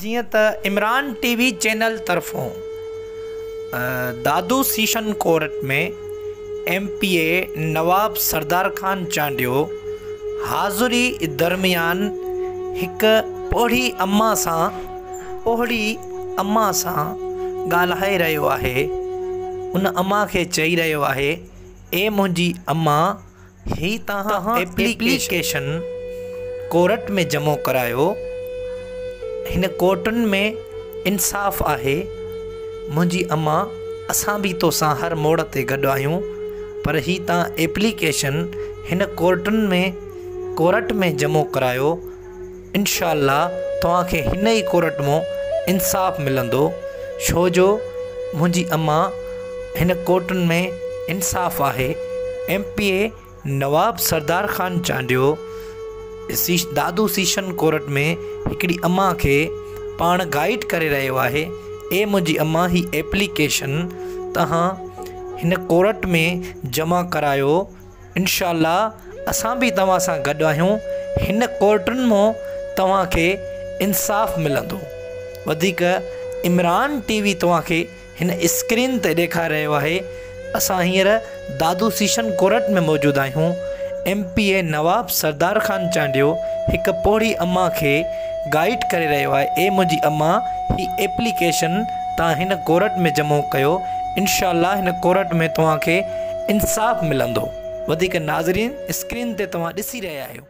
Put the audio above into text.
जियां त Imran TV channel तरफ़ों दादू session court में MPA नवाब सरदार खान चांडियो हाज़ुरी दरमियान एक पोढ़ी अम्मा सां ॻाल्हाए रहियो आहे। उन अम्मा के चई रहियो आहे, ए मुंहिंजी अम्मा ही तव्हां एप्लीकेशन कोर्ट में जमो करायो। हिन कोर्टुनि में इंसाफ़ आहे। मुंहिंजी अम्मा असां भी तोसां हर मोड़ ते गॾु आहियूं, पर ही तव्हां एप्लीकेशन हिन कोर्ट में जमो करायो। इंशाअल्लाह तव्हांखे हिन ई कोर्ट में इंसाफ़ मिलंदो, छो जो मुंहिंजी अम्मा हिन कोर्टुनि में इंसाफ़ आहे। MPA नवाब सरदार खान चांडियो दादू सीशन कोर्ट में हिकिड़ी अम्मा के पाण गाइड करे रहियो आहे। ए मुंहिंजी अम्मा ही एप्लीकेशन तव्हां हिन कोर्ट में जमा करायो। इंशाअल्लाह असां भी तव्हां सां गॾु आहियूं। हिन कोर्टुनि में तव्हांखे इंसाफ़ मिलंदो। वधीक इमरान टीवी तव्हांखे हिन स्क्रीन ते ॾेखारे रहियो आहे। असां हींअर दादू सीशन कोर्ट में मौजूद आहियूं। MPA नवाब सरदार खान चांडियो एक पोढ़ी अम्मा के गाइड करे रहियो आहे। ए मुंहिंजी अम्मा ही एप्लीकेशन तव्हां हिन कोर्ट में जमो कयो। इंशाअल्लाह हिन कोर्ट में तव्हांखे इंसाफ़ मिलंदो। वधीक नाज़रीन स्क्रीन ते तव्हां ॾिसी रहिया आहियो।